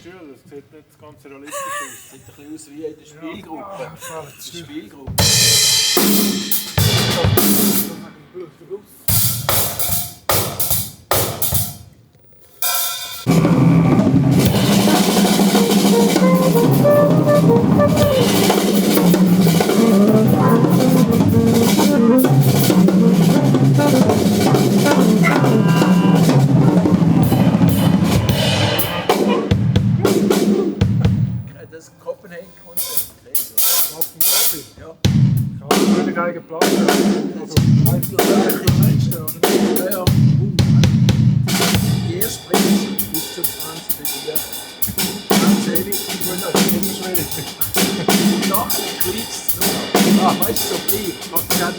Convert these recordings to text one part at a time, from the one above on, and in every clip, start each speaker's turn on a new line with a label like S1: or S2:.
S1: Gefühl, das sieht nicht ganz realistisch aus.
S2: Das sieht ein bisschen aus wie in der Spielgruppe.
S1: Ja,
S2: Das ist eine Spielgruppe. Das Kopenhagen-Konzert. Ja.
S1: Kann eine geile Platte.
S2: Ja. Die erste Preis bis zum 20. Jahr. Ganz ehrlich, ich will das immer schwierig. Sachen kriegst du. Weißt du, so klein. Was die haben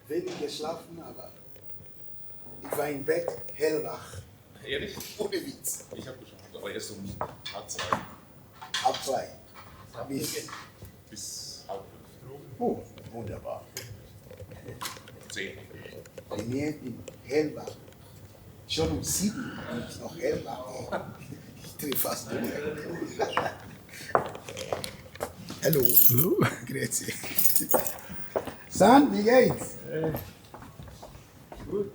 S3: wenig geschlafen, aber ich war im Bett hellwach.
S4: Ehrlich?
S3: Ohne Witz.
S4: Ich habe geschafft, aber erst um halb zwei.
S3: Ab 2.
S4: Bis halb 5.
S3: Oh, wunderbar.
S4: 10.
S3: Bei mir bin hellwach. Schon um 7 bin ich noch hellwach. Ich drehe fast durch. Hallo. Hallo. Grüezi. San, wie geht's?
S1: Gut,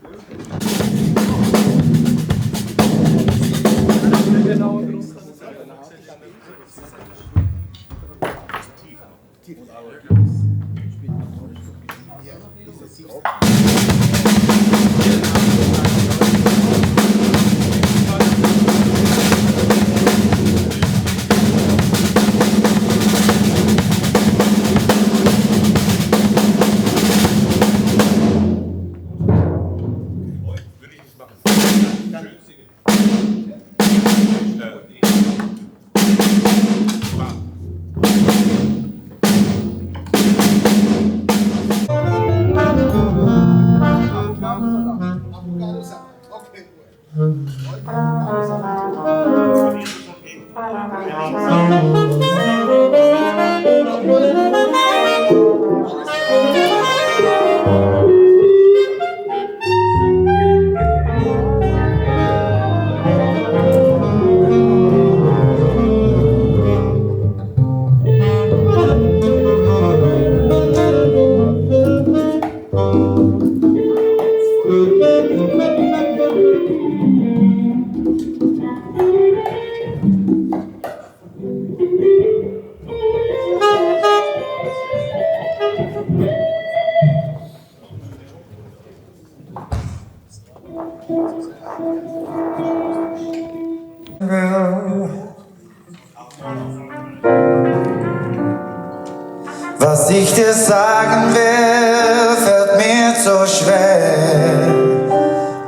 S5: Was ich dir sagen will, fällt mir so schwer.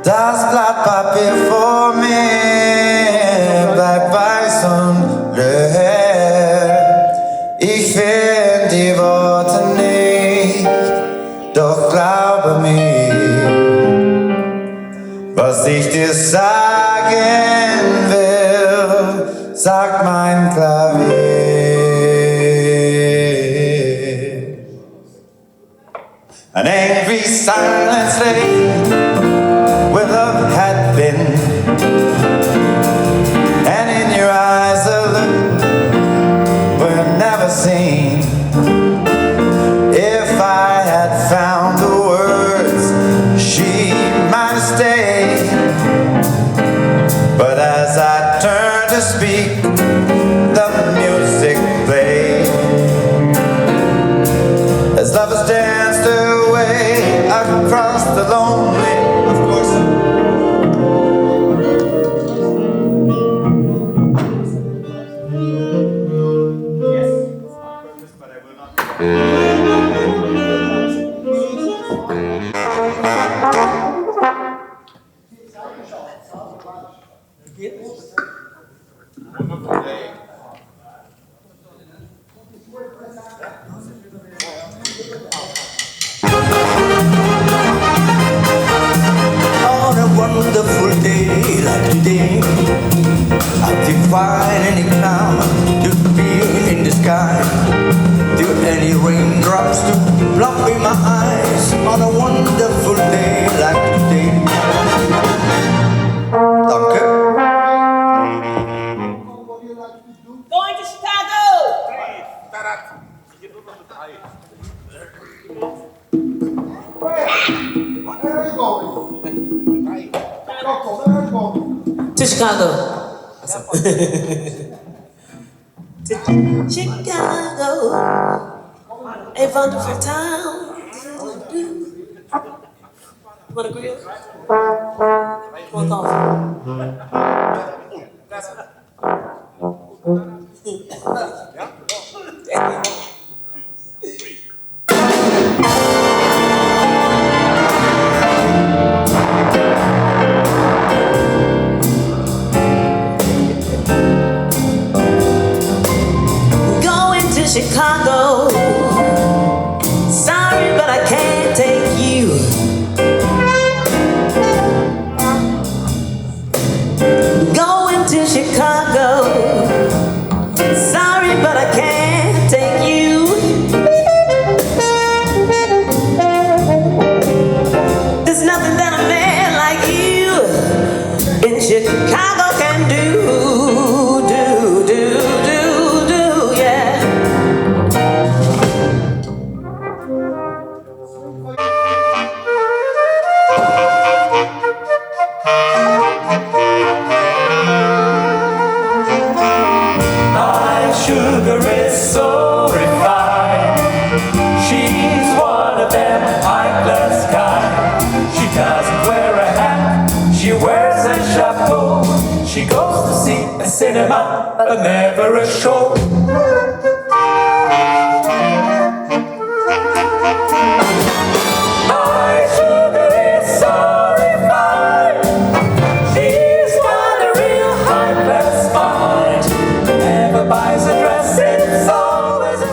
S5: Das Blatt Papier vor mir bleibt weiß und leer. Ich finde die Worte nicht, doch glaube mir, was ich dir sagen will, sagt mein Klavier. An angry silence lay where love had been, and in your eyes a look we're never seen. If I had found the words, she might have stayed, but as I turned to speak, the music played. As lovers danced away across the lonely, of course. Yes, but I will not. drops to plop in my eyes on a wonderful day like today. Danke.
S6: Going to Chicago! To Chicago. To Chicago, a wonderful town. Want a grill? Want Chicago, sorry but I can't take you. Going to Chicago, sorry but I can't take you. There's nothing that a man like you in Chicago can do.
S5: Sugar is so refined. She's one of them high-class kind. She doesn't wear a hat, she wears a chapeau. She goes to see a cinema, but never a show. My sugar is so refined. She's got a real high-class mind. Never buys a dress, it's always a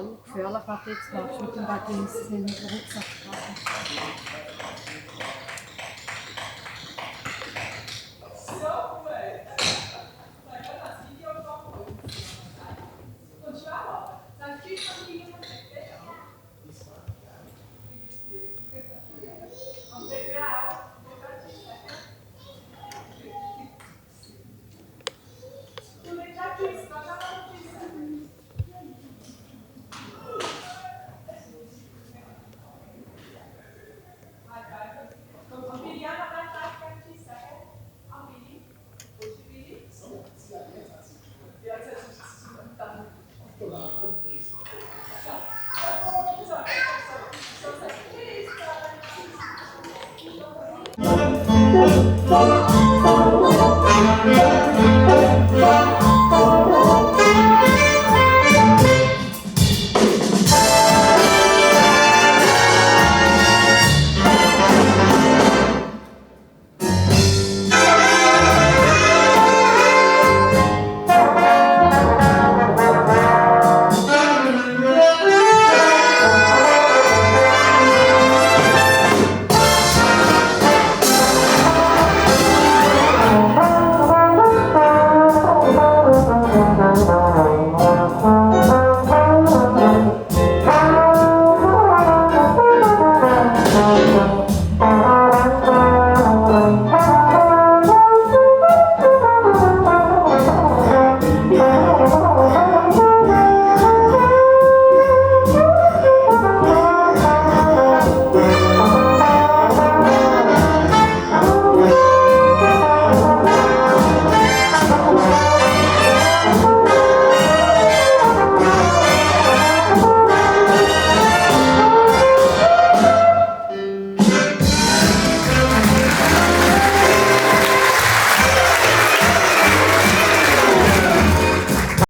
S7: halb gefährlich, was du jetzt machst mit dem Bad links in den Rucksack.